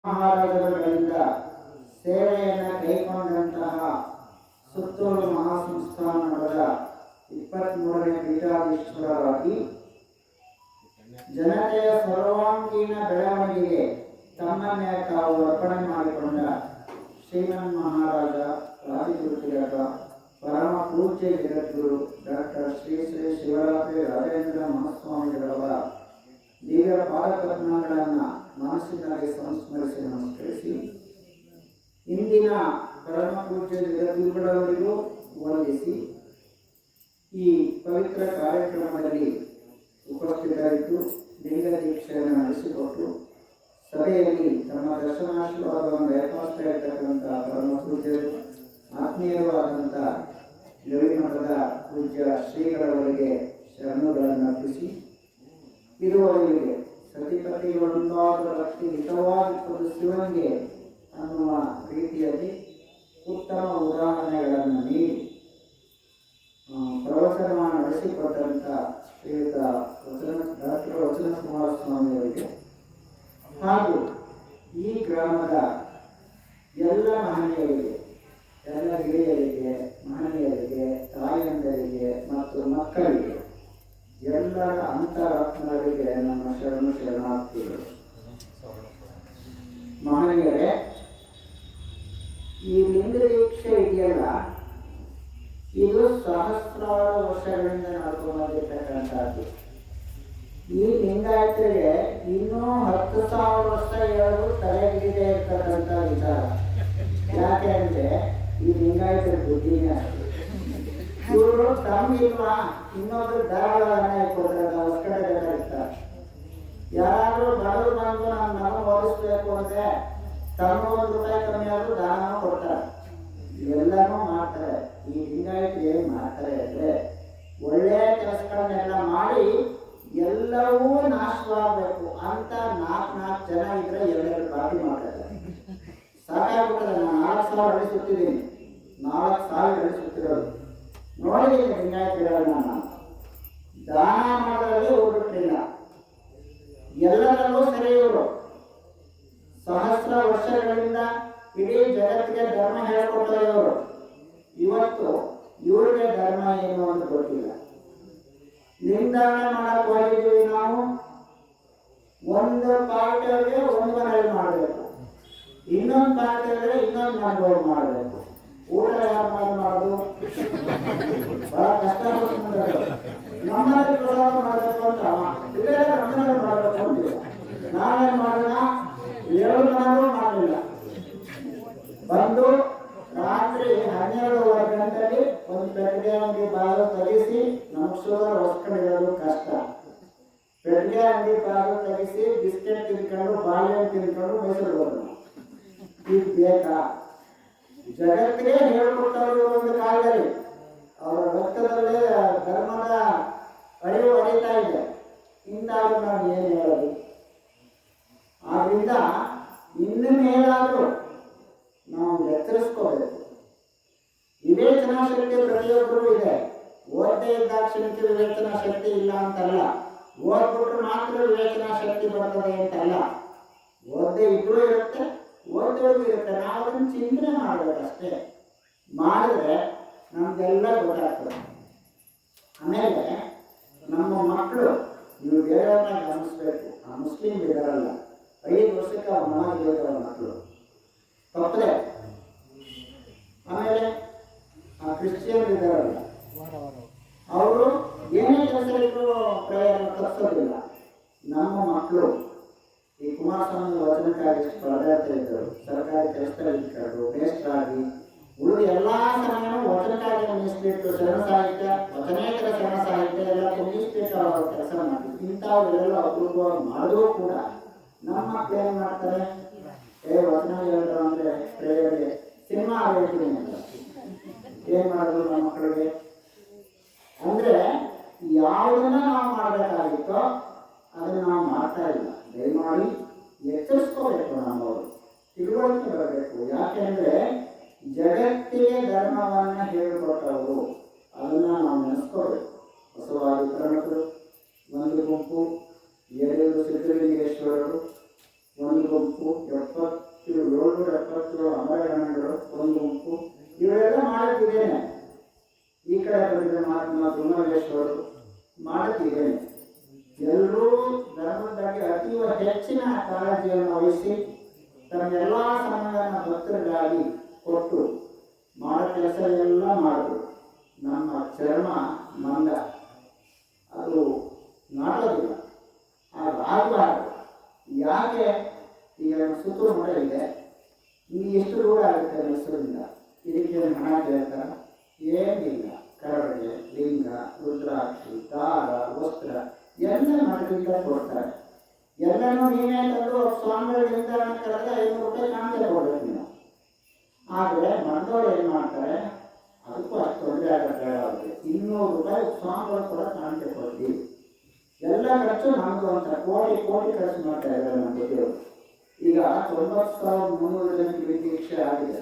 ಮಹಾರಾಜರುಗಳಿಂದ ಸೇವೆಯನ್ನು ಕೈಗೊಂಡಂತಹ ಸುತ್ತೂರು ಮಹಾಸಂಸ್ಥಾನದ 23ನೇ ಪೀಠಾಧೀಶ್ವರರಾಗಿ ಜನತೆಯ ಸರ್ವಾಂಗೀಣ ಬೆಳವಣಿಗೆಗೆ ತಮ್ಮನ್ನೇ ತಾವು ಅರ್ಪಣೆ ಮಾಡಿಕೊಂಡ ಶ್ರೀಮನ್ ಮಹಾರಾಜ ರಾಜಗುರುತಿಲಕ ಪರಮ ಪೂಜ್ಯ ಜಗದ್ಗುರು ಡಾಕ್ಟರ್ ಶ್ರೀ ಶ್ರೀ ಶಿವರಾತ್ರಿ ರಾಜೇಂದ್ರ ಮಹಾಸ್ವಾಮಿಗಳವರ ದಿವ್ಯ ಪಾದಪದ್ಮಗಳನ್ನು ಮನಸ್ಸಿನಲ್ಲಿ ಸಂಸ್ಮರಿಸಿ ನಮಸ್ಕರಿಸಿ ಇಂದಿನ ಪರಮ ಪೂಜ್ಯ ಜಗದ್ಗುರುಗಳವರಿಗೂ ವಂದಿಸಿ ಈ ಪವಿತ್ರ ಕಾರ್ಯಕ್ರಮದಲ್ಲಿ ಉಪಸ್ಥಿತರಿದ್ದು ಲಿಂಗ ದೀಕ್ಷೆಯನ್ನು ನಡೆಸಿಕೊಟ್ಟು ಸಭೆಯಲ್ಲಿ ತಮ್ಮ ದರ್ಶನಾಶೀರ್ವಾದವನ್ನು ಏರ್ಪಡಿಸ್ತಾ ಇರತಕ್ಕಂಥ ಪರಮ ಪೂಜ್ಯರು ಆತ್ಮೀಯರೂ ಆದಂಥ ಗವಿಮಠದ ಪೂಜ್ಯ ಶ್ರೀಗಳವರಿಗೆ ಶರಣುಗಳನ್ನು ಅರ್ಪಿಸಿ ಇರುವವರಿಗೆ ಸತಿಪತಿ ಒಂದಾದ ಭಕ್ತಿ ಹಿತವಾಗಿ ಶಿವನಿಗೆ ಅನ್ನುವ ರೀತಿಯಲ್ಲಿ ಉತ್ತಮ ಉದಾಹರಣೆಗಳನ್ನು ನೀಡಿ ಪ್ರವಚನ ನಡೆಸಿಕೊಟ್ಟಂಥ ಶ್ರೀಯುತ ಡಾಕ್ಟರ್ ವಚನ ಕುಮಾರಸ್ವಾಮಿಯವರಿಗೆ ಹಾಗೂ ಈ ಗ್ರಾಮದ ಎಲ್ಲ ಮಹನೀಯರಿಗೆ, ಎಲ್ಲ ಹಿರಿಯರಿಗೆ, ಮಹನೀಯರಿಗೆ, ತಾಯಂದರಿಗೆ ಮತ್ತು ಮಕ್ಕಳಿಗೆ, ಎಲ್ಲರ ಅಂತರಾತ್ಮರಿಗೆ ನಮ್ಮ ಶರಣಾರ್ಥಿಗಳು. ಮಹನೀಯರೇ, ಈ ಲಿಂಗ ದೀಕ್ಷೆ ಇದೆಯಲ್ಲ, ಇದು ಸಹಸ್ರಾರು ವರ್ಷಗಳಿಂದ ನಡ್ಕೊಂಡು ಬಂದಿರ್ತಕ್ಕಂಥದ್ದು. ಈ ಲಿಂಗಾಯತರಿಗೆ ಇನ್ನೂ 10,000 ವರ್ಷ ಹೇಳಲು ತಲೆಗಿಡದೆ ಇರ್ತಕ್ಕಂಥ ವಿಚಾರ. ಯಾಕೆ ಅಂದರೆ ಈ ಲಿಂಗಾಯತರ ಬುದ್ಧಿನೇ ಅಷ್ಟು. ಇವರು ತಮ್ಮಿಲ್ವಾ ಇನ್ನೊಂದು ದರಗಳನ್ನು ಕೊಡ್ತಾರೆ, ಹೊಸ್ಕಡೆ ಇರ್ತಾರೆ. ಯಾರಾದರೂ ಬಡವರು ಬಂದು ನಮ್ಮ ಓದಿಸ್ಬೇಕು ಅಂದರೆ ತಮ್ಮ ₹1 ಕಮ್ಮಿ ಆದರೂ ದಾನ ಕೊಡ್ತಾರೆ. ಇವೆಲ್ಲನೂ ಮಾಡ್ತಾರೆ. ಈ ಲಿಂಗಾಯತರು ಏನು ಮಾಡ್ತಾರೆ ಅಂದರೆ ಒಳ್ಳೆಯ ಕೆಲಸಗಳನ್ನೆಲ್ಲ ಮಾಡಿ ಎಲ್ಲವೂ ನಾಶವಾಗಬೇಕು ಅಂತ 4 ಜನ ಇದ್ರೆ 2 ಪಾರ್ಟಿ ಮಾಡ್ತಾರೆ. ಸಾಕಾಗ್ಬಿಟ್ಟದೆ. ನಾನು 4,000 ಅಡಿ ಸುತ್ತಿದ್ದೀನಿ, 4,000 ಅಡಿ ಸುತ್ತಿರೋದು ನೋಡಿದ್ದೀನಿ ಲಿಂಗಾಯತಗಳನ್ನ. ನಾನು ದಾನ ಮಾಡೋದ್ರಲ್ಲಿ ಹೋಗ್ಬಿಟ್ಟಿಲ್ಲ, ಎಲ್ಲರಲ್ಲೂ ಸರಿ. ಇವರು ಸಹಸ್ರ ವರ್ಷಗಳಿಂದ ಇಡೀ ಜಗತ್ತಿಗೆ ಧರ್ಮ ಹೇಳಿಕೊಟ್ಟವರು. ಇವತ್ತು ಇವರಿಗೆ ಧರ್ಮ ಏನು ಅಂತ ಗೊತ್ತಿಲ್ಲ. ಲಿಂಗಾಯತನೆ ಮಾಡಕ್ಕೆ ಹೋಗಿದ್ದೀವಿ ನಾವು. ಒಂದು ಪಾರ್ಟಿಯವರಿಗೆ ಒಂದು ಮನೆಯಲ್ಲಿ ಮಾಡಬೇಕು, ಇನ್ನೊಂದು ಪಾರ್ಟಿಯವರಿಗೆ ಇನ್ನೊಂದು ಮನೆಗಳು ಮಾಡಬೇಕು. ಊಟ ಯಾರು ಮಾಡೋದು ಬಹಳ ಕಷ್ಟ. ನಮ್ಮಲ್ಲಿ ಪ್ರಸಾದ ಮಾಡಬೇಕು ಅಂತ ಇದೇ ನಮ್ಮಲ್ಲಿ ಮಾಡಬೇಕು ಅಂತಿಲ್ಲ. ನಾವೇನು ಮಾಡೋಣ, 7 ಮನೆಗಳು ಮಾಡಲಿಲ್ಲ. ಬಂದು ರಾತ್ರಿ 12:30 ಗಂಟೆಗೆ ಒಂದು ಪೆಟ್ಟಿಗೆ ಅಂಗಡಿ ಬಾಗಿಲು ತೆಗಿಸಿ, ನಮ್ಗೆ ಶುಗರ್ ಹೊಸ್ಕೊಂಡಿರೋದು ಕಷ್ಟ. ಪೆಟ್ಟಿಗೆ ಅಂಗಡಿ ಬಾಗಿಲು ತೆಗಿಸಿ ಬಿಸ್ಕೆಟ್ ತಿನ್ಕೊಂಡು, ಬಾಳೆಹಣ್ಣು ತಿನ್ಕೊಂಡು ಮೈಸೂರು ಹೋಗೋಣ. ಇದು ಬೇಕಾ? ಜಗತ್ತಿಗೆ ಹೇಳ್ಕೊಟ್ಟವರು ಒಂದು ಕಾಲದಲ್ಲಿ. ಅವರ ರಕ್ತದಲ್ಲೇ ಧರ್ಮದ ಅರಿವು ಹರಿತಾ ಇದೆ. ಇಂಥವ್ರು ನಾವು ಏನು ಹೇಳೋದು? ಆದ್ರಿಂದ ಇನ್ನು ಮೇಲಾದರೂ ನಾವು ಎಚ್ಚರಿಸ್ಕೋಬೇಕು. ವಿವೇಚನಾ ಶಕ್ತಿ ಪ್ರತಿಯೊಬ್ಬರೂ ಇದೆ. ಓದದೇ ಇದ್ದಾಕ್ಷಣಕ್ಕೆ ವಿವೇಚನಾ ಶಕ್ತಿ ಇಲ್ಲ ಅಂತಲ್ಲ, ಓದ್ಬಿಟ್ರೆ ಮಾತ್ರ ವಿವೇಚನಾ ಶಕ್ತಿ ಬರ್ತದೆ ಅಂತಲ್ಲ. ಓದದೇ ಇದ್ರೂ ಇರುತ್ತೆ, ಓದೋದು ಇರುತ್ತೆ. ನಾವು ಅದನ್ನು ಚಿಂತನೆ ಮಾಡಬೇಕಷ್ಟೇ. ಮಾಡಿದ್ರೆ ನಮಗೆಲ್ಲ ಗೊತ್ತಾಗ್ತದೆ. ಆಮೇಲೆ ನಮ್ಮ ಮಕ್ಕಳು, ನೀವು ಬೇರೆಯವ್ರನ್ನ ಗಮನಿಸ್ಬೇಕು. ಆ ಮುಸ್ಲಿಂ ಇದಾರಲ್ಲ, 5 ವರ್ಷಕ್ಕೆ ಅವ್ರ ನಮಾಜ್ ಬೇಕವ್ರ ಮಕ್ಕಳು ತಪ್ಪದೆ. ಆಮೇಲೆ ಆ ಕ್ರಿಶ್ಚಿಯನ್ ಇದ್ದಾರಲ್ಲ, ಅವರು ಏನೇ ಕೆಲಸ ಇದ್ರು ಪ್ರೇಯರ್ ತಪ್ಪಿಸೋದಿಲ್ಲ. ನಮ್ಮ ಮಕ್ಕಳು ಈ ಕುಮಾರಸ್ವಾಮಿ ವಚನಕ್ಕಾಗಿ ಎಷ್ಟು ಪರದಾಡ್ತಾ ಇದ್ದರು. ಸರ್ಕಾರಿ ಕೆಲಸದಲ್ಲಿ ಇಟ್ಕೊಂಡು ಬೇಸ್ಟಾಗಿ ಉಳಿದು ಎಲ್ಲ ಸಮಯನೂ ವಚನಕ್ಕಾಗಿ ಮೀಸಲಿಟ್ಟು ಶರಣ ಸಾಹಿತ್ಯ, ವಚನೇತರ ಶರಣ ಸಾಹಿತ್ಯ ಎಲ್ಲ ಮೀಸಲಿಟ್ಟು ಅವರ ಕೆಲಸ ಮಾಡ್ತಿದ್ರು. ಇಂಥವ್ರೆಲ್ಲ ಅಪರೂಪವಾಗಿ ಮಾಡಿದ್ರೂ ಕೂಡ ನಮ್ಮ ಮಕ್ಕಳು ಏನು ಮಾಡ್ತಾರೆ, ವಚನ ಹೇಳಿದ್ರು ಅಂದರೆ ಪ್ರೇಯರ್ಗೆ ಸಿನಿಮಾ ಹೇಳ್ತೀನಿ ಅಂತ ಏನು ಮಾಡಿದ್ರು ನಮ್ಮ ಮಕ್ಕಳಿಗೆ. ಅಂದರೆ ಯಾವುದನ್ನ ನಾವು ಮಾಡಬೇಕಾಗಿತ್ತೋ ಅದನ್ನು ನಾವು ಮಾಡ್ತಾ ಇಲ್ಲ. ದಯಮಾಡಿ ಎಚ್ಚರಿಸ್ಕೋಬೇಕು. ನಮ್ಮವರು ತಿಳುವಳಿಕೆ ಬರಬೇಕು. ಯಾಕೆಂದರೆ ಜಗತ್ತಿಗೆ ಧರ್ಮವನ್ನು ಹೇಳಿಕೊಟ್ಟವರು, ಅದನ್ನು ನಾವು ನೆನೆಸ್ಕೋಬೇಕು. ಬಸವಾದಿ ಪ್ರಮುಖರು ಒಂದು ಗುಂಪು, 2 ಸಿದ್ಧಲಿಂಗೇಶ್ವರರು, ಒಂದು ಗುಂಪು 777 ಅಮರಗಣಗಳು ಒಂದು ಗುಂಪು, ಇವರೆಲ್ಲ ಮಾಡುತ್ತಿದ್ದೇನೆ. ಈ ಕಡೆ ಬಂದಿದ್ದ ಮಹಾತ್ಮ ದುಮ್ಮಲೇಶ್ವರು ಮಾಡುತ್ತಿದ್ದೇನೆ. ಎಲ್ಲರೂ ಧರ್ಮದ ಬಗ್ಗೆ ಅತೀವ ಹೆಚ್ಚಿನ ಕಾಳಜಿಯನ್ನು ವಹಿಸಿ ತಮ್ಮೆಲ್ಲ ಸಮಯವನ್ನು ಭಕ್ತರಿಗಾಗಿ ಕೊಟ್ಟು ಮಾಡೋ ಕೆಲಸ ಎಲ್ಲ ಮಾಡಿದ್ರು. ನಮ್ಮ ಚರ್ಮ ಮಂದ, ಅದು ನಾಟೋದಿಲ್ಲ, ಆಗಬಾರ್ದು. ಯಾಕೆ ಈಗ ಸುತ್ತೂರು ಮಠ ಇದೆ, ಇಲ್ಲಿ ಎಷ್ಟು ದೂರ ಆಗುತ್ತೆ ಮೈಸೂರಿಂದ, ಇದಕ್ಕೆ ಹಣ ಕೇಳ್ತಾರ? ಏನಿಲ್ಲ. ಕರಡೆ, ಲಿಂಗ, ರುದ್ರಾಕ್ಷಿ, ದಾರ, ವಸ್ತ್ರ ಎಲ್ಲ ಮಠದಿಂದ ಕೊಡ್ತಾರೆ. ಎಲ್ಲನೂ ನೀವೇ ತಂದು ಸ್ವಾಮಿಗಳಿಂದ ಕರೆದ್ರೆ 500 ರೂಪಾಯಿ ಕಾಣಿಕೆ ಕೊಡ್ಬೇಕು ನೀವು. ಆದರೆ ಮಠದವ್ರು ಏನು ಮಾಡ್ತಾರೆ, ಅದಕ್ಕೂ ಅಷ್ಟು ತೊಂದರೆ ಆಗುತ್ತೆ. ಅವ್ರಿಗೆ 200 ರೂಪಾಯಿ ಸ್ವಾಮಿಗಳು ಕೂಡ ಕಾಣಿಕೆ ಕೊಡ್ತೀವಿ. ಎಲ್ಲ ಖರ್ಚು ನಮ್ದು ಅಂತ ಕೋಟಿ ಖರ್ಚು ಮಾಡ್ತಾ ಇದ್ದಾರೆ ನಮ್ಮ ಜೊತೆಯವರು. ಈಗ 90,300 ಜನಕ್ಕೆ ದೀಕ್ಷೆ ಆಗಿದೆ.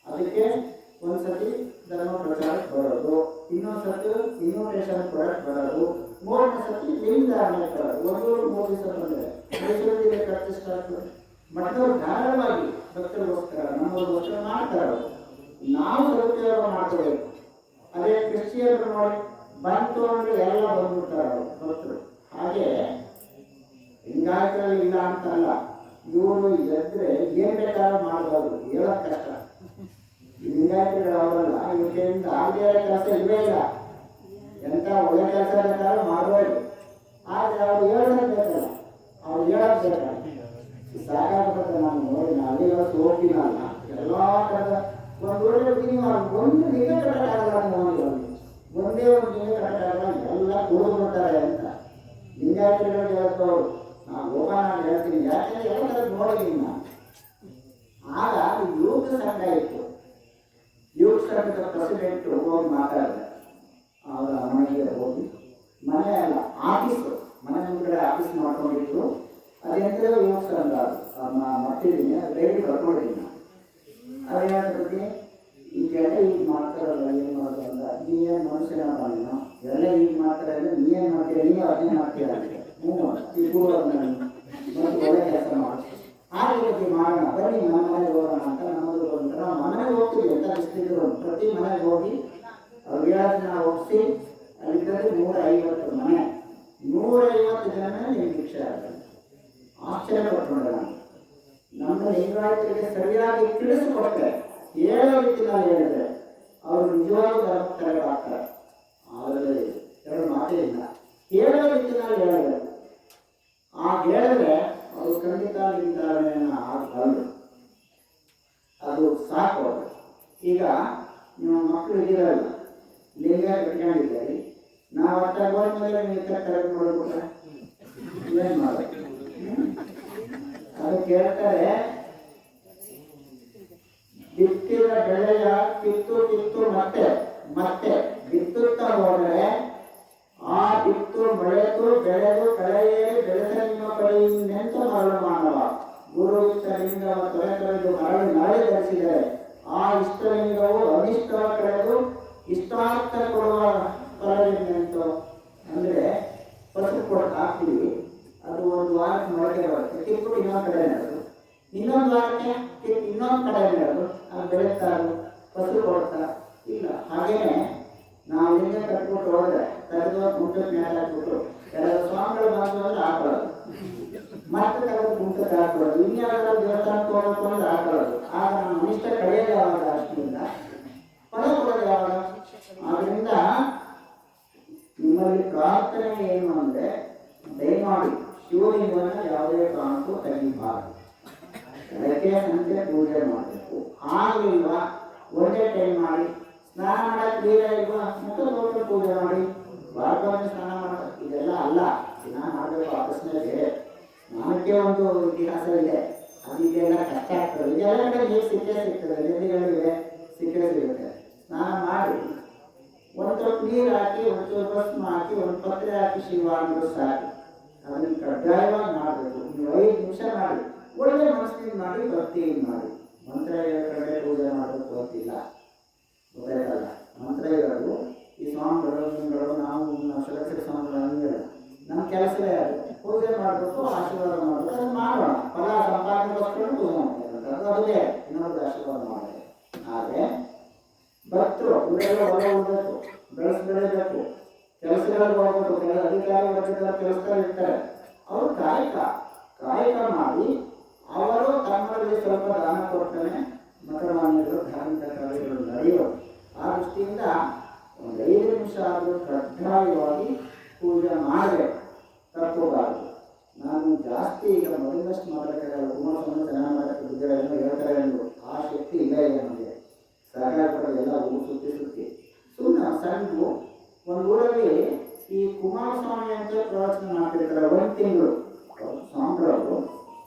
ಅದಕ್ಕೆ ಒಂದ್ಸತಿ ಧರ್ಮ ಪ್ರಚಾರಕ್ಕೆ ಬರೋದು, ಇನ್ನೊಂದ್ಸತಿ ಇನ್ವಿಟೇಷನ್ ಕೊಡಕ್ಕೆ ಬರೋದು, 3ನೇ ಸತಿ ಲಿಂಗಧಾರಣೆ ಬರೋದು. 3 ದಿವಸ ಬಂದರೆ ಮೈಸೂರಿಗೆ ಖರ್ಚು ಸ್ಟಾರ್ಟ್. ಮಠದವ್ರು ಧಾರಾಳವಾಗಿ ಭಕ್ತರಿಗೋಸ್ಕರ ನಮ್ಮಗೋಸ್ಕರ ಮಾಡ್ತಾರೆ. ನಾವು ಸದುಪಯೋಗ ಮಾಡ್ಕೋಬೇಕು. ಅದೇ ಕ್ರಿಶ್ಚಿಯನ್ರು ನೋಡಿ ಬಂತು ಅಂದರೆ ಎಲ್ಲ ಬಂದ್ಬಿಡ್ತಾರೆ ಅವರು ಭಕ್ತರು. ಹಾಗೆ ಲಿಂಗಾಯತರಲ್ಲಿ ಇಲ್ಲ ಅಂತಲ್ಲ, ಇವರು ಎದ್ರೆ ಏನ್ ಬೇಕಾದ್ರೂ ಮಾಡಬಹುದು, ಹೇಳೋದು ಕಷ್ಟ. ಲಿಂಗಾಯತಗಳು ಅವರಲ್ಲ, ಇವತ್ತಿಂದ ಆಗದೇ ಕೆಲಸ ಇಲ್ಲೇ ಇಲ್ಲ. ಎಂತ ಒಳ್ಳೆ ಕೆಲಸ ಬೇಕಾದ್ರೂ ಮಾಡ್ಬೋದು, ಆದರೆ ಅವ್ರು ಹೇಳೋದು ಬೇಕಲ್ಲ, ಅವ್ರು ಹೇಳೋದು ಬೇಕಲ್ಲ. ಸಾಕಾಗ್ತದೆ. ನಾನು ನೋಡಿ ನಾವೇ ಇವತ್ತು ಹೋಗ್ತೀನಲ್ಲ, ಎಲ್ಲ ಥರದ ಒಂದು ಒಳ್ಳೆ ಒಂದು ಲಿಂಗ ಕಟ್ಟಕ್ಕಾಗಲ್ಲ. ಒಂದೇ ಒಂದು ಲಿಂಗ ಕಟ್ಟಕ್ಕಾಗಲ್ಲ, ಎಲ್ಲ ಕೂಡ್ಬಿಡ್ತಾರೆ ಅಂತ ಲಿಂಗಾಯತಗಳಿಗೆ ಹೇಳ್ತವ್ರು. ನಾವು ಹೋಗೋಣ ಅಂತ ಹೇಳ್ತೀನಿ, ಯಾಕೆಂದ್ರೆ ಎಲ್ಲ ಥರದ್ದು ನೋಡಿದ್ದೀನಿ ನಾನು. ಆಗ ಯುವಕ ಸಂಘ ಇತ್ತು. ಯುವಕ ಸಂಘದ ಪ್ರೆಸಿಡೆಂಟ್ ಹೋಗಿ ಮಾತಾಡಿದೆ. ಅವರ ಮನೆಗೆ ಹೋಗಿ, ಮನೆ ಅಲ್ಲ ಆಫೀಸು, ಮನೆ ಮುಂದೆ ಆಫೀಸ್ ಮಾಡ್ಕೊಂಡಿದ್ರು. ಅದೆಂದ್ರೆ ಯುವಕ ಸಂಘ ಮಟ್ಟಿದ್ದೀನಿ, ಡೈಲಿ ಬರ್ಕೊಂಡಿದ್ದೀನಿ ನಾನು. ಅದು ಹೇಳ್ತಿದ್ದೆ, ಈಗೆಲ್ಲ ಈಗ ಮಾಡ್ತಾರಲ್ಲ, ಏನು ಮಾಡೋದು ಅಂತ. ನೀವೇನು ಮನುಷ್ಯನ ಬಂದ ಎಲ್ಲ ಈಗ ಮಾಡ್ತಾರೆ, ನೀವೇನು ಮಾಡ್ತೀರ, ನೀವು ಅದನ್ನೇ ಮಾಡ್ತೀರ ಅಂತ. ಈ ಮತ್ತು ಒಳ್ಳೆ ಕೆಲಸ ಮಾಡಿ ಆ ರೀತಿ ಮಾಡೋಣ, ಬನ್ನಿ ನಮ್ಮ ಮನೆಗೆ ಹೋಗೋಣ ಅಂತ. ನಮ್ಮದು ಬಂದ್ರೆ ನಾವು ಮನೆಗೆ ಹೋಗ್ತೀವಿ ಅಂತ ಇಷ್ಟಿದ್ರು. ಪ್ರತಿ ಮನೆಗೆ ಹೋಗಿ ಅವ್ರು ಹೇಳೋದನ್ನ ಒಪ್ಪಿಸಿ, ಅಲ್ಲಿದ್ದರೆ 150 ಮನೆ, 150 ಜನ ನೀವು ಭಿಕ್ಷೆ ಆಗ್ತದೆ. ಆಶ್ಚರ್ಯ ಪಟ್ಕೊಂಡೆ ನಾನು. ನಮ್ಮ ಲಿಂಗಾಯತರಿಗೆ ಸರಿಯಾಗಿ ತಿಳಿಸಿಕೊಡ್ತಾರೆ, ಹೇಳೋ ರೀತಿನಲ್ಲಿ ಹೇಳಿದ್ರೆ ಅವರು ನಿಜವಾಗೂ ಧರ್ಮಕ್ಕೆ ತಲೆಬಾಗ್ತಾರೆ. ಆದರೆ 2 ಮಾತೇ ಇಲ್ಲ, ಹೇಳೋ ರೀತಿನಲ್ಲಿ ಹೇಳಿದ್ರೆ ಆ ಹೇಳಿದ್ರೆ ಅವರು ಖಂಡಿತ ಲಿಂಗಾಯತನ ಆಗಬಾರ್ದು. ಅದು ಸಾಕು. ಈಗ ನೀವು ಮಕ್ಕಳು ಇದ್ದೀರಲ್ಲ, ಲಿಂಗ ಕಟ್ಕೊಂಡಿದ್ದೀರಿ, ನಾವು ಅರ್ಥ ಆಗೋದ್ಮೇಲೆ ನೀವು ಕರೆಕ್ಟ್ ನೋಡ್ಬಿಟ್ರೆ ಏನು ಮಾಡೋದು? ಅದು ಕೇಳ್ತಾರೆ, ಬಿತ್ತಿದ ಬೆಳೆಯ ಕಿತ್ತು ಮತ್ತೆ ಬಿತ್ತುತ್ತಾ ಹೋದರೆ ಆ ಬಿತ್ತು ಬೆಳೆದು ಕಳೆಯೇರಿ ಬೆಳೆದ ನಿಮ್ಮ ಕಡೆಯಿಂದೆಂತ ಮರಳು ಮಾನವ. ಗುರು ಇಷ್ಟಲಿಂಗವ ತೊರೆದು ಮರಳಿ ಧರಿಸಿದರೆ ಆ ಇಷ್ಟಲಿಂಗವು ಅನಿಷ್ಟವ ಕಳೆದು ಇಷ್ಟಾರ್ಥ ಕೊಡುವ ಫಲವೆಂತೆಂತು. ಅಂದರೆ ಫಸಲು ಕೊಟ್ಟು ಹಾಕ್ತೀವಿ, ಅದು 1 ವಾರಕ್ಕೆ ಮೊಳಕೆ ಬರುತ್ತೆ, ಕಿತ್ತು ಇನ್ನೊಂದು ಕಡೆ ನೆಡೋದು, ಇನ್ನೊಂದು ವಾರಕ್ಕೆ ಕಿತ್ತು ಇನ್ನೊಂದು ಕಡೆ ನೆಡೋದು, ಅದು ಬೆಳೆಸ್ತಾರೆ, ಫಸಲು ಕೊಡ್ತಾರೆ. ಇಲ್ಲ ಹಾಗೇನೆ ನಾವು ಲಿಂಗ ಕಟ್ಬಿಟ್ಟು ಹೋದ್ರೆ ತೆಗೆದು ಗುಂಟಕ್ಕೆ ಮೇಲೆ ಹಾಕ್ಬಿಟ್ಟು ಕೆಲವು ಸ್ವಾಮಿಗಳು ಬಂದು ಹಾಕೊಳ್ಳೋದು, ಮತ್ತೆ ತೆಗೆದು ಗುಂಟಕ್ಕೆ ಹಾಕೊಳ್ಳೋದು, ಇನ್ಯಾವುದಾದ್ರು ದೇವಸ್ಥಾನಕ್ಕೆ ಹೋಗಬೇಕು ಅಂದ್ರೆ ಹಾಕೊಳ್ಳೋದು. ಆಗ ನಮ್ಮ ಮನುಷ್ಯ ಕಳೆಯೋದು ಯಾವಾಗ, ಅಷ್ಟಿಂದ ಫಲ ಕೊಡೋದು ಯಾವಾಗ? ಆದ್ರಿಂದ ನಿಮ್ಮಲ್ಲಿ ಪ್ರಾರ್ಥನೆ ಏನು ಅಂದರೆ, ದಯಮಾಡಿ ಶಿವಲಿಂಗವನ್ನು ಯಾವುದೇ ಕಾರಣಕ್ಕೂ ತೆಗಿಬಾರದು. ಬೆಳಗ್ಗೆ ಸಂಜೆ ಪೂಜೆ ಮಾಡಬೇಕು. ಆಗಲಿಲ್ವಾ ಒಂದೇ ಟೈಮ್ ಮಾಡಿ, ಸ್ನಾನ ಮಾಡಕ್ಕೆ ನೀರೇ ಇಲ್ವಾ ಮುಖ ಪೂಜೆ ಮಾಡಿ, ವಾರಕ್ಕೊಮ್ಮೆ ಸ್ನಾನ ಮಾಡೋದು ಇದೆಲ್ಲ ಅಲ್ಲ. ದಿನ ಮಾಡಬೇಕು, ಆ ಪ್ರಶ್ನೆ ಬೇರೆ. ಸ್ನಾನಕ್ಕೆ ಒಂದು ಇತಿಹಾಸ ಇದೆ, ಅದಕ್ಕೆಲ್ಲ ಕಷ್ಟ ಆಗ್ತದೆ. ಇದೆಲ್ಲ ಕಡೆ ನೀರು ಸಿಗ್ತದೆ, ನದಿಗಳಿವೆ, ಸಿಗುತ್ತೆ. ಸ್ನಾನ ಮಾಡಿ ಒಂದು ಸ್ವಲ್ಪ ನೀರು ಹಾಕಿ, ಒಂಚೂರು ಭಸ್ಮ ಹಾಕಿ, ಒಂದು ಪತ್ರೆ ಹಾಕಿ ಶಿವ ಅಂದರೂ ಸಾಕು. ಅದನ್ನು ಕಡ್ಡಾಯವಾಗಿ ಮಾಡಬೇಕು. ನೀವು 5 ನಿಮಿಷ ಮಾಡಿ, ಒಳ್ಳೆ ಮನಸ್ಸಿನಿಂದ ಮಾಡಿ, ಭಕ್ತಿಯಿಂದ ಮಾಡಿ. ಮಂತ್ರ ಕಡೆ ಪೂಜೆ ಮಾಡಬೇಕು ಗೊತ್ತಿಲ್ಲ, ಗೊತ್ತಾಯ್ತಲ್ಲ. ಮಂತ್ರ ಇರೋದು ಈ ಸ್ವಾಮಿಗಳು ನಾವು ಸುರಕ್ಷಿತ ಸ್ವಾಮಿಗಳು, ನಮ್ಮ ಕೆಲಸವೇ ಆಗುತ್ತೆ. ಪೂಜೆ ಮಾಡಬೇಕು, ಆಶೀರ್ವಾದ ಮಾಡಬೇಕು, ಅದು ಮಾಡೋಣ. ಫಲ ಸಂಪಾದನೆಗೋಸ್ಕರ ಪೂಜೆ ಮಾಡ್ತಾರೆ, ಅದೇ ಇನ್ನೊಂದು ಆಶೀರ್ವಾದ ಮಾಡಿದೆ. ಆದರೆ ಭಕ್ತರು ಇವರೆಲ್ಲ ಹೊಲ ಹೋಗ್ಬೇಕು, ಬೆಳೆಸಬೇಕು, ಕೆಲಸಗಳಿಗೆ ಹೋಗ್ಬೇಕು, ಕೆಲ ಅಧಿಕಾರಿ ವರ್ಗದ ಕೆಲಸದಲ್ಲಿ ಇರ್ತಾರೆ. ಅವರು ಕಾಯಕ ಮಾಡಿ ಅವರು ತಮ್ಮಲ್ಲಿ ಸ್ವಲ್ಪ ದಾನ ಕೊಡ್ತಾನೆ. ಮಕರವಾಣಿಗಳು ಧಾರ್ಮಿಕ ಕಾರ್ಯಗಳು ನಡೆಯೋದು. ಆ ದೃಷ್ಟಿಯಿಂದ ಒಂದು 5 ನಿಮಿಷ ಆದರೂ ಕಡ್ಡಾಯವಾಗಿ ಪೂಜೆ ಮಾಡಬೇಕು, ತಪ್ಪಬಾರದು. ನಾನು ಜಾಸ್ತಿ ಈಗ ಮೊದಲಷ್ಟು ಮಾತಾಡೋಕ್ಕಾಗಲ್ಲ. ಕುಮಾರಸ್ವಾಮಿ ಚೆನ್ನಾಗಿ ಮಾಡೋಕ್ಕೆ ಬುದ್ಧಿಗಳನ್ನು ಹೇಳ್ತಾರೆ ಎಂದು ಆ ಶಕ್ತಿ ಇಲ್ಲ ಇದೆ ನಮಗೆ. ಸಹಕಾರ ಪಡೆದ ಎಲ್ಲ ಊರು ಸುತ್ತಿ ಸುಮ್ಮನೆ ಸಣ್ಣ ಒಂದು ಊರಲ್ಲಿ ಈ ಕುಮಾರಸ್ವಾಮಿ ಅಂತ ಪ್ರವಚನ ಮಾಡ್ತಿರ್ತಾರೆ. 1 ತಿಂಗಳು ಸ್ವಾಮಿಗಳು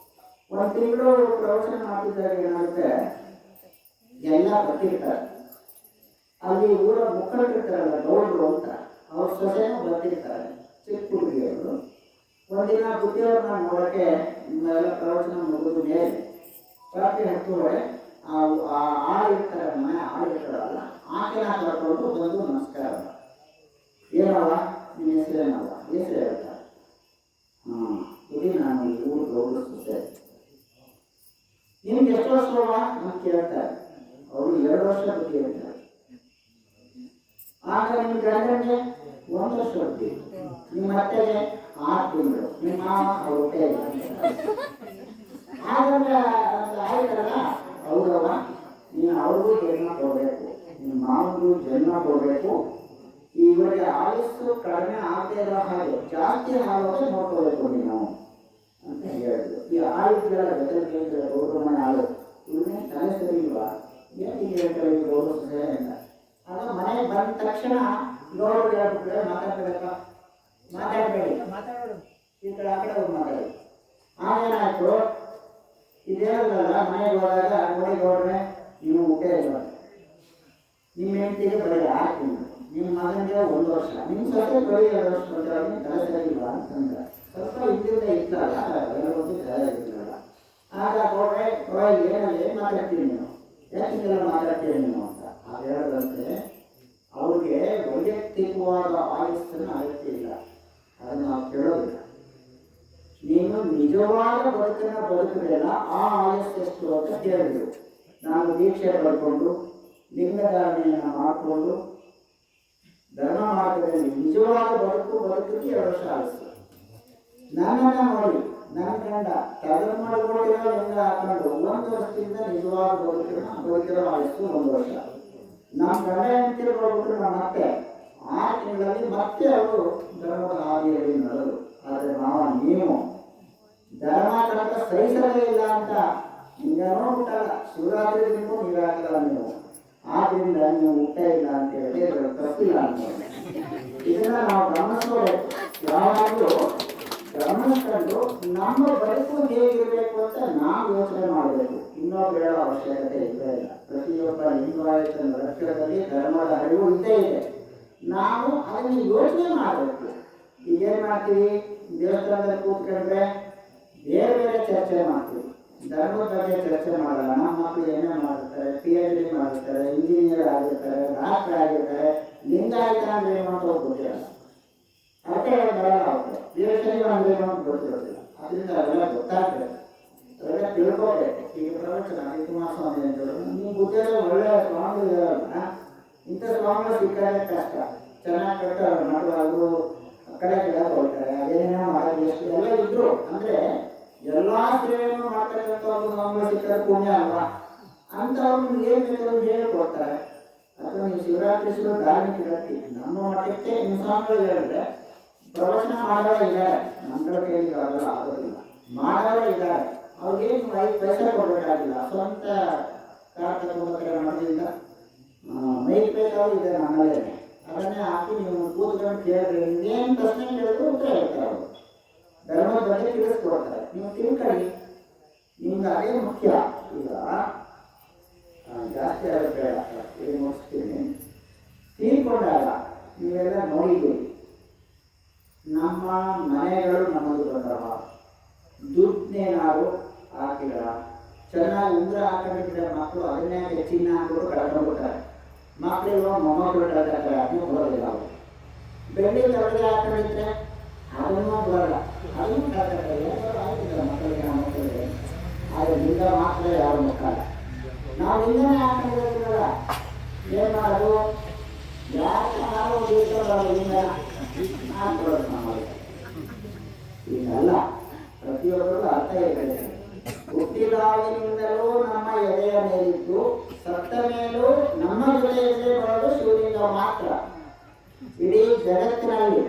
1 ತಿಂಗಳು ಪ್ರವಚನ ಮಾಡ್ತಿದ್ದಾಗ ಏನಾಗುತ್ತೆ, ಎಲ್ಲ ಬರ್ತಿರ್ತಾರೆ. ಅಲ್ಲಿ ಊರ ಮುಖಂಡರಿರ್ತಾರಲ್ಲ, ಗೌಡರು ಅಂತ, ಅವ್ರ ಸೊಸೆನೂ ಬರ್ತಿರ್ತಾರೆ, ಚಿಕ್ಕ ಹುಡುಗಿಯವರು. ಒಂದಿನ ಬುದ್ಧಿಯವ್ರನ್ನ ನೋಡೋಕ್ಕೆ ಎಲ್ಲ ಪ್ರವಚನ ಮುಗಿದ ಮೇಲೆ ರಾತ್ರಿ 10 ಆಳಿರ್ತಾರೆ, ಮನೆ ಆಳಿರ್ತಾರಲ್ಲ, ಆಕೆನ ಕರ್ಕೊಂಡು ಬಂದು ನಮಸ್ಕಾರ. ಏನವ ನಿಮ್ಮ ಹೆಸರೇನವ? ಹೆಸರು ಹೇಳ್ತಾರೆ. ಬುದ್ಧಿ, ನಾನು ಈ ಊರು ಗೌಡ ಸೊಸೆ. ನಿಮ್ಗೆ ಎಷ್ಟು ವರ್ಷವ ಅಂತ ಕೇಳ್ತಾರೆ. ಅವರು 2 ವರ್ಷ ಬುದ್ಧಿ ಹೇಳ್ತಾರೆ. ಆಗ ನಿಮ್ಮ ಗಂಡನಿಗೆ 1 ವರ್ಷ ಬುದ್ಧಿ, ನಿಮ್ಮ ಅತ್ತೆಗೆ 6 ತಿಂಗಳು, ನಿಮ್ಮ ಮಾವ ಅವ್ರ ಹೊಟ್ಟೆ ಹಾಗಂದ್ರೆ ಆಯ್ತಲ್ಲ. ಹೌದವ, ನೀನು ಅವ್ರಿಗೂ ಜನ್ಮ ಕೊಡಬೇಕು, ನಿಮ್ಮ ಮಾವನಿಗೂ ಜನ್ಮ ಕೊಡಬೇಕು. ಇವರಿಗೆ ಆಯಸ್ಸು ಕಡಿಮೆ ಆಗದೆ ಇರೋ ಹಾಗೆ ಜಾಸ್ತಿ ಆಗೋದೇ ನೋಡ್ಕೋಬೇಕು ನೀನು ಅಂತ ಹೇಳಿದ್ರು. ಈ ಆಯುಧಗಳ ಜೊತೆಗೆ ಗೌರವ ಮನೆ ಆಳು ಇವನೇ ತಲೆ ಸರಿ ಇಲ್ವಾ, ಏನು ಹೇಳ್ತಾರೆ ಈ ಗೌರವ ಸರಿ ಅಂತ. ಆಗ ಮನೆಗೆ ಬಂದ ತಕ್ಷಣ ಗೌರವ ಹೇಳ್ಬಿಟ್ರೆ ಮಾತಾಡ್ಬೇಕಪ್ಪ, ಮಾತಾಡಬೇಡಿ, ಈ ಕಡೆ ಆ ಕಡೆ ಹೋಗಿ ಮಾತಾಡಿ. ಆಗೇನಾಯ್ತು, ಇದೇನಲ್ಲ ಮನೆಗೆ ಹೋದಾಗ ನೋಡಿ ಗೌಡ್ರೆ ನೀವು ಊಟ ಇಲ್ಲ, ನಿಮ್ಮ ಹೆಂಡತಿಗೆ ಬರೀ 6 ತಿಂಗಳು, ನಿಮ್ಮ ಮಗನಿಗೆ 1 ವರ್ಷ, ನಿಮ್ಮ ಸೊಸೆ ಬರೀ 2 ವರ್ಷ ಬಂದ್ರೆ ತಲೆ ಸರಿಯಿಲ್ವಾ ಅಂತಂದ್ರೆ ಸ್ವಲ್ಪ ಹಿಂದಿಂದ ಇತ್ತಲ್ಲ, ಎಲ್ಲ ಗೊತ್ತು ಸರಿಯಾಗಿರಲಿಲ್ಲ. ಆಗ ಗೌಡ್ರೆ ಏನಲ್ಲಿ ಮಾತಾಡ್ತೀವಿ ನೀನು, ಯಾಕಿಂಗೆಲ್ಲ ಮಾತಾಡ್ತೀವಿ ನೀನು ಅಂತ. ಅದು ಹೇಳೋದಂತೆ ಅವ್ರಿಗೆ ವೈಯಕ್ತಿಕವಾದ ಆಯಸ್ಸನ್ನು ಅಗತ್ಯ ಇಲ್ಲ, ಅದನ್ನು ನಾವು ಕೇಳೋದಿಲ್ಲ. ನೀನು ನಿಜವಾದ ಬದುಕನ್ನು ಬದುಕಬೇಡ, ಆ ಆಯಸ್ಸು ಎಷ್ಟು ಅಂತ ಕೇಳಿದ್ರು. ನಾನು ದೀಕ್ಷೆ ಪಡ್ಕೊಂಡು ಲಿಂಗಧಾರಣೆಯನ್ನು ಮಾಡಿಕೊಂಡು ಧರ್ಮ ಮಾರ್ಗದಲ್ಲಿ ನಿಜವಾದ ಬದುಕಿಗೆ 2 ವರ್ಷ ಆಯಸ್ಸು. ನನ್ನನ್ನು ನೋಡಿ, ನನ್ನ ಗಂಡ ತಗರು ಮಾಡಿಕೊಂಡಿರೋ ಲಿಂಗ ಹಾಕೊಂಡು 1 ವರ್ಷದಿಂದ ನಿಜವಾದ ಬದುಕಿರೋ ಆಯಸ್ಸು 1 ವರ್ಷ. ನಮ್ಮ ಗಂಡ ಹೆಂಡತಿರು ಹೋಗ್ಬಿಟ್ರು ನಮ್ಮ ಅತ್ತೆ 6 ತಿಂಗಳಲ್ಲಿ ಮತ್ತೆ ಅವರು ಧರ್ಮದ ಹಾದಿಯಲ್ಲಿ ನಡೆದರು. ಆದರೆ ನೀವು ಧರ್ಮ ತನಕ ಸಹಿಸಲೇ ಇಲ್ಲ ಅಂತ ನಿಮ್ಗೇನೋ ಬಿಟ್ಟಲ್ಲ, ಶಿವರಾತ್ರಿ ದಿನವೂ ನೀವು ಹಾಕಲ್ಲ ನೀವು, ಆದ್ರಿಂದ ನೀವು ಊಟ ಇಲ್ಲ ಅಂತ ಹೇಳಿ ತಪ್ಪಿಲ್ಲ ಅಂತ. ಇದನ್ನ ನಾವು ಗಮನಿಸಬೇಕು, ಯಾವಾಗಲೂ ಗಮನಿಸ್ಕೊಂಡು ನಮ್ಮ ಬದುಕು ಹೇಗಿರಬೇಕು ಅಂತ ನಾವು ಯೋಚನೆ ಮಾಡಬೇಕು. ಇನ್ನೊಬ್ರು ಹೇಳೋ ಅವಶ್ಯಕತೆ ಇಲ್ಲೇ ಇಲ್ಲ. ಪ್ರತಿಯೊಬ್ಬ ಲಿಂಗಾಯತನ ರಕ್ಷಣೆಯಲ್ಲಿ ಧರ್ಮದ ಅರಿವು ಇದ್ದೇ ಇದೆ. ನಾವು ಅದನ್ನು ಯೋಚನೆ ಮಾಡಬೇಕು. ಈಗೇನು ಮಾಡ್ತೀವಿ, ದೇವಸ್ಥಾನದಲ್ಲಿ ಕೂತ್ಕೊಂಡ್ರೆ ಬೇರೆ ಬೇರೆ ಚರ್ಚೆ ಮಾಡ್ತೀವಿ, ಧರ್ಮದ ಬಗ್ಗೆ ಚರ್ಚೆ ಮಾಡಲ್ಲ. ನಮ್ಮ ಮಕ್ಕಳು ಏನೇ ಮಾಡಿರ್ತಾರೆ, PhD ಮಾಡಿರ್ತಾರೆ, ಇಂಜಿನಿಯರ್ ಆಗಿರ್ತಾರೆ, ಡಾಕ್ಟರ್ ಆಗಿರ್ತಾರೆ, ಲಿಂಗಾಯತ ಅಂದ್ರೆ ಏನು ಅಂತ ಗೊತ್ತಿರಲ್ಲ, ಅಷ್ಟೇ ಬರಲ್ಲ ಅವ್ರಿಗೆ, ವೀರಶೈವ ಅಂದ್ರೆ ಏನು ಅಂತ ಗೊತ್ತಿರೋದಿಲ್ಲ. ಅದರಿಂದ ಅವೆಲ್ಲ ಗೊತ್ತಾಗ್ತದೆ, ಅವೆಲ್ಲ ತಿಳ್ಕೋಬೇಕು. ಈಗ ಪ್ರವಚನ ಕುಮಾರಸ್ವಾಮಿ ಅಂತ ನೀವು ಬುದ್ಧಿಯಲ್ಲಿ ಒಳ್ಳೆಯ ಸ್ವಾಮಿಗಳು ಇರೋಲ್ಲ, ಇಂಥ ಸ್ವಾಮಿಗಳು ಸಿಕ್ಕರೆ ಕಷ್ಟ. ಚೆನ್ನಾಗಿ ಕಟ್ಟ ಮಾಡುವಾಗೂ ಕಡೆ ಹೋಗ್ತಾರೆ, ಅದೇನೇನೋ ಮಾಡೋದು ಎಷ್ಟು ಎಲ್ಲ ಇದ್ರು ಅಂದ್ರೆ ಎಲ್ಲಾ ಸೇವೆಯನ್ನು ಮಾಡ್ತಕ್ಕಂಥ ಒಂದು ಸ್ವಾಮಿಗಳು ಸಿಕ್ಕರೆ ಪುಣ್ಯ ಅಲ್ವಾ ಅಂತವ್ರನ್ನ ಏನ್ ಬೇಕಾದ್ರೂ ಹೇಳಿಕೊಡ್ತಾರೆ. ಅಥವಾ ನೀವು ಶಿವರಾತ್ರಿ ಧಾರ್ಮಿಕ ವ್ಯಕ್ತಿ, ನಮ್ಮ ಮಠಕ್ಕೆ ನಿಮ್ಮ ಸ್ವಾಮಿಗಳು ಹೇಳಿದ್ರೆ ಪ್ರವಚನ ಮಾಡೋರು ಇದ್ದಾರೆ, ನಮ್ಗಳ ಕೈಯಲ್ಲಿ ಆಗೋದಿಲ್ಲ, ಮಾಡೋರು ಇದ್ದಾರೆ. ಅವ್ರಿಗೇನು 5 ಪೈಸೆ ಕೊಡಬೇಕಾಗಿಲ್ಲ, ಸ್ವಂತ ಕಾರ್ ತಗೊಂಡ್ರೆ ಮಾಡೋದ್ರಿಂದ ಮೈಕ್ ಬೇಕಾದ್ರೂ ಇದೆ ನಮ್ಮಲ್ಲೇ, ಅದನ್ನೇ ಹಾಕಿ ನೀವು ಕೂತ್ಕೊಂಡು ಕೇಳಿದ್ರೆ ಇನ್ನೇನು ಪ್ರಶ್ನೆ ಕೇಳಿದ್ರು ಉತ್ತರ ಹೇಳ್ತಾರೆ. ಅವರು ಧರ್ಮದ ಬಗ್ಗೆ ತಿಳಿಸ್ಕೊಡ್ತಾರೆ, ನೀವು ತಿಳ್ಕೊಳ್ಳಿ, ನಿಮ್ಗೆ ಅದೇ ಮುಖ್ಯ. ಈಗ ಜಾಸ್ತಿ ಆಗುತ್ತೆ ಏನು ಮುಗಿಸ್ತೀನಿ. ತೀರ್ಕೊಂಡಾಗ ನೀವೆಲ್ಲ ನೋಡಿದ್ದೀವಿ, ನಮ್ಮ ಮನೆಗಳು ನಮ್ಮದು ಬಂದವ, ದುಡ್ಡನ್ನೇನಾದ್ರು ಹಾಕಿಲ್ಲ, ಚೆನ್ನಾಗಿ ಉಂಗುರ ಹಾಕೊಂಡಿದ್ರೆ ಮಕ್ಕಳು ಅದನ್ನೇ ಹೆಚ್ಚಿನ ಹಾಕಿಬಿಟ್ಟು ಕಳ್ಕೊಂಡ್ಬಿಡ್ತಾರೆ. ಮಕ್ಕಳಿಗೂ ಮೊಮ್ಮಕ್ಕಳು ಕಳ್ಕೊಳ್ತಾರೆ, ಅದನ್ನು ಬರೋದಿಲ್ಲ. ಅವರು ಬೆಳ್ಳಿ ತರಗಡೆ ಹಾಕೊಂಡಿದ್ರೆ ಅದನ್ನು ಬರಲ್ಲ, ಅದನ್ನು ಕರ್ಕಟ್ಟೆ ಆಯ್ತಿಲ್ಲ ಮಕ್ಕಳಿಗೆ. ನಮ್ಮ ಮಕ್ಕಳಿಗೆ ಆದರೆ ಲಿಂಗ ಮಾತ್ರ ಯಾರು ಮಕ್ಕಳ. ನಾವು ಲಿಂಗನೇ ಹಾಕೊಂಡಿರೋದಿಲ್ಲ, ಏನು ಮಾಡೋದು? ಯಾಕೆ ನಾವು ಲಿಂಗ ಹಾಕೊಳ್ಳೋದು ನಮ್ಮಲ್ಲಿ ಈಗಲ್ಲ. ಪ್ರತಿಯೊಬ್ಬರು ಅರ್ಥ ಇದೆ. ಹುಟ್ಟಿದಾಗಿನಿಂದಲೂ ನಮ್ಮ ಎದೆಯ ಮೇಲಿದ್ದು ಸತ್ತ ಮೇಲೂ ನಮ್ಮ ಜೊತೆಯಲ್ಲೇ ಬರೋದು ಶಿವಲಿಂಗ ಮಾತ್ರ. ಇಡೀ ಜಗತ್ತಿನಲ್ಲಿ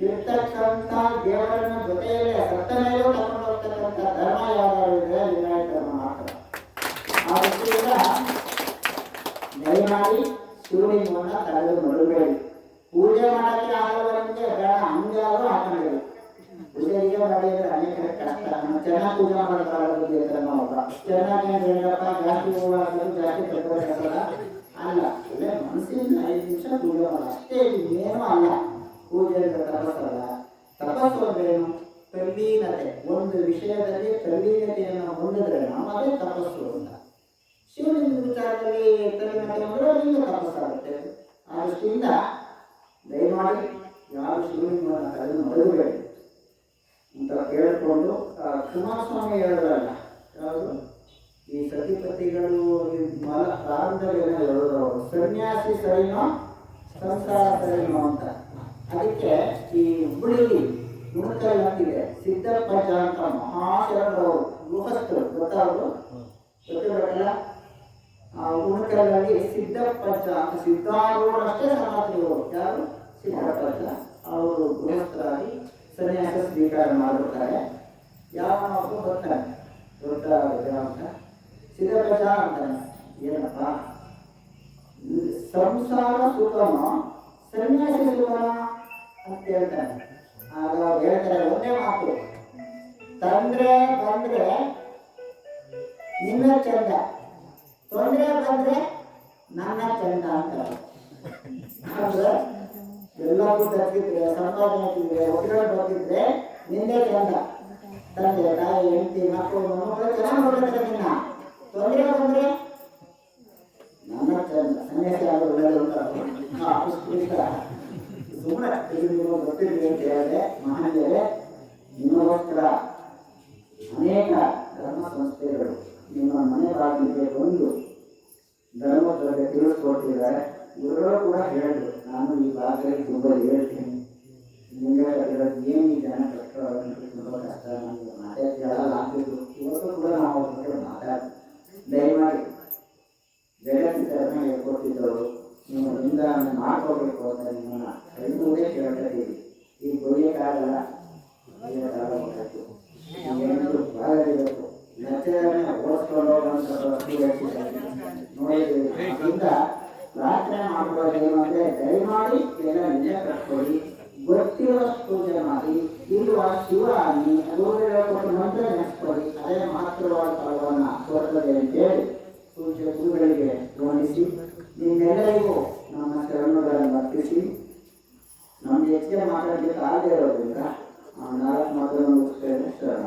ಇರ್ತಕ್ಕಂಥ ದೇವರನ್ನ ಜೊತೆಯಲ್ಲೇ ಸತ್ತ ಮೇಲೂ ಕರ್ಕೊಂಡು ಹೋಗ್ತಕ್ಕಂಥ ಧರ್ಮ ಯಾವ್ದಾದ್ರು ಇದ್ರೆ ಲಿಂಗಾಯತ ಧರ್ಮ ಮಾತ್ರ. ಆ ದೃಷ್ಟಿಯಿಂದ ದಯಮಾಡಿ ಶಿವಲಿಂಗವನ್ನ ತಲೆದು ಮಡಬೇಡಿ. ಪೂಜೆ ಮಾಡಕ್ಕೆ ಆಗದವರಿಗೆ ಬೇಡ, ಹಂಗಾದ್ರೂ ಹಾಕೊಂಡಿರಿ. ಪೂಜೆಗೆ ಮಾಡಿದ್ರೆ ಅನೇಕ ಕಷ್ಟ. ಚೆನ್ನಾಗಿ ಪೂಜೆ ಮಾಡೋದಾಗುತ್ತೆ ನಾವು ಚೆನ್ನಾಗಿ ಬೇಡಪ್ಪ, ಜಾಸ್ತಿ ಹೋಗೋದು ಜಾಸ್ತಿ ತಗೋಬೇಕಲ್ಲ ಅಲ್ಲ. ಒಳ್ಳೆ ಮನಸ್ಸಿಂದ 5 ನಿಮಿಷ ಪೂಜೆ ಮಾಡೋದು ಅಷ್ಟೇ, ಇನ್ನೇನು ಅಲ್ಲ. ಪೂಜೆ ತಪಸ್ಸಲ್ಲ. ತಪಸ್ಸು ಅಂದ್ರೇನು? ತಲ್ಲೀನತೆ. ಒಂದು ವಿಷಯದಲ್ಲಿ ತಲ್ಲೀನತೆಯನ್ನು ಹೊಂದಿದ್ರೆ ನಾವು ಅದೇ ತಪಸ್ಸು ಅಂತ. ಶಿವಲಿಂಗ ವಿಚಾರದಲ್ಲಿ ತಲ್ಲೀನತೆ ಅಂದ್ರೆ ಲಿಂಗ ತಪಸ್ಸಾಗುತ್ತೆ. ಆ ದೃಷ್ಟಿಯಿಂದ ದಯಮಾಡಿ ಯಾರು ಶಿವಲಿಂಗವನ್ನು ಕಳೆದು ಮಡಗಬೇಡಿ ಅಂತ ಕೇಳಿಕೊಂಡು ಕುಮಾರಸ್ವಾಮಿ ಹೇಳಿದ್ರಲ್ಲ, ಯಾವುದು ಈ ಸತಿಪತಿಗಳು ಪ್ರಾರಂಭದಲ್ಲಿ ಹೇಳಿದ್ರು, ಸನ್ಯಾಸಿ ಸರಿನೋ ಸಂಸಾರ ಸರಿನೋ ಅಂತ. ಅದಕ್ಕೆ ಈ ಹುಬ್ಬಳ್ಳಿಲಿ ಗುಣಕಲ್ ಅಂತಿದೆ, ಸಿದ್ದಪ್ಪಜ್ಜ ಅಂತ ಮಹಾಶರರು ಗೃಹಸ್ಥರು ಗೊತ್ತಾದ್ರು, ಗೊತ್ತಿರಬೇಕಲ್ಲ. ಆ ಗುಣಕಲ್ಲಲ್ಲಿ ಸಿದ್ದಪ್ಪಜ್ಜ ಅಂತ, ಸಿದ್ಧಾರೂಢರಷ್ಟೇ ಸಮಾಧಿಗಳು. ಯಾರು? ಸಿದ್ದಪ್ಪಜ್ಜ. ಅವರು ಗೃಹಸ್ಥರಾಗಿ ಸನ್ಯಾಸ ಸ್ವೀಕಾರ ಮಾಡಿರ್ತಾರೆ. ಯಾವನೊಬ್ಬ ಬರ್ತಾನೆ, ದೊಡ್ಡ ಅಂತ ಸಿದ್ದಪ್ಪಜ್ಜ ಅಂತಾನೆ. ಏನಪ್ಪ ಸಂಸಾರ ಸುಖನೋ ಸನ್ಯಾಸಿ ಸುಖನೋ ಅಂತ ಹೇಳ್ತಾನೆ. ಆಗ ಹೇಳ್ತಾರೆ ಒಂದೇ ಮಾತು, ತೊಂದ್ರೆ ಬಂದ್ರೆ ನಿನ್ನ ಚಂದ, ತೊಂದರೆ ಬಂದ್ರೆ ನನ್ನ ಚಂದ ಅಂತಾರೆ. ಅಂದ್ರೆ ಎಲ್ಲರಿಗೂ ತಪ್ಪಿದ್ರೆ, ಸಂಪಾದನೆ ಒಟ್ಟಿಗೆ ಬರ್ತಿದ್ರೆ ನಿಂದೇ ಚಂದ. ತಂದೆ ತಾಯಿ ಹೆಂಡತಿ ಮಕ್ಕಳು ಮೊಮ್ಮಕ್ಕಳು ಚೆನ್ನಾಗಿ ನೋಡ್ತಾರೆ. ನಿನ್ನ ತೊಂದರೆ ಬಂದ್ರೆ ನನ್ನ ಚಂದ. ಸನ್ಯಾಸಿ ಆಗೋದು ಒಳ್ಳೆಯದು ಅಂತ ಸುಮ್ಮನೆ ನೀವು ಗೊತ್ತಿರಲಿ ಅಂತ ಹೇಳಿದ್ರೆ, ಮಹಾನೀಯರೇ, ನಿಮಗೋಸ್ಕರ ಅನೇಕ ಧರ್ಮ ಸಂಸ್ಥೆಗಳು ನಿಮ್ಮ ಮನೆ ಬಾಗಿಲಿಗೆ ಬಂದು ಧರ್ಮದ ಬಗ್ಗೆ ತಿಳಿಸ್ಕೊಡ್ತಿದ್ದಾರೆ. ಗುರುಗಳು ಕೂಡ ಹೇಳಿದ್ರು, ನಾನು ಈ ಭಾಗದಲ್ಲಿ ತುಂಬ ಹೇಳ್ತೀನಿ, ನಿಮಗೆ ಏನು ಈ ಜನ ಕಷ್ಟ ತುಂಬ ಕಷ್ಟ, ನನಗೆ ಮಾತೇ ಕೇಳಲ್ಲ ಅಂತಿದ್ರು. ಇವತ್ತು ಕೂಡ ನಾವು ಮಾತಾಡ್ತೀವಿ. ದಯಮಾಡಿ ಜಗತ್ತಿನ ಧರ್ಮ ಹೇಳ್ಕೊಡ್ತಿದ್ದವರು ನೀವು ನಿಂದ ಮಾಡ್ಕೋಬೇಕು ಅಂತ ನಿಮ್ಮನ್ನ ಕೈಗೂಡೇ ಕೇಳ್ತೀವಿ. ಈಗ ಬರೆಯೋಕ್ಕಾಗಲ್ಲ, ಬರೆಯೋಕ್ಕಾಗಬೇಕು, ಏನಾದರೂ ಬಾಳಬೇಕು, ಲೆಕ್ಚರನ್ನ ಓಡಿಸ್ಕೊಂಡು ಹೋಗುವಂಥ ನೋಡಿದ್ದೀವಿ. ಅದರಿಂದ ಪ್ರಾರ್ಥನೆ ಮಾಡ್ಕೊಳ್ಳೋದೇನು ಅಂದರೆ, ದಯಮಾಡಿ ಎಲ್ಲ ನಿಜ ಕಟ್ಕೊಳ್ಳಿ, ಗೊತ್ತಿರೋಷ್ಟು ಪೂಜೆ ಮಾಡಿ, ಇರುವ ಶಿವರಾಣಿ ಕೊಟ್ಟು ಮಂತ್ರ ನೆನೆಸ್ಕೊಳ್ಳಿ, ಅದೇ ಮಾತ್ರವಾದ ಫಲವನ್ನು ಕೊಡ್ತದೆ ಅಂತೇಳಿ ಪೂಜೆ ಗುರುಗಳಿಗೆ ಗಮನಿಸಿ, ನಿಮ್ಮೆಲ್ಲರಿಗೂ ನಮ್ಮ ಶರಣುಗಳನ್ನು ಅರ್ಪಿಸಿ, ನಮ್ಗೆ ಹೆಚ್ಚಿಗೆ ಮಾತಾಡಲಿಕ್ಕೆ ಆಗದೆ ಇರೋದ್ರಿಂದ 4 ಮಾತನ್ನು ಮುಗಿಸ್ತೇನೆ. ಶರಣ.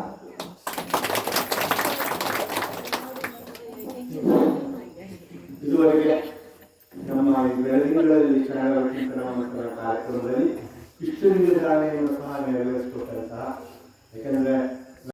ಇದುವರೆಗೆ ನಮ್ಮ ಬೆಳದಿಂಗಳಲ್ಲಿ ಶರಣರ ಕಾರ್ಯಕ್ರಮದಲ್ಲಿ ಇಷ್ಟಲಿಂಗ ಧಾರಣೆಯನ್ನು ಸಹ ನೆರವೇರಿಸಿಕೊಟ್ಟಂತಹ, ಯಾಕೆಂದರೆ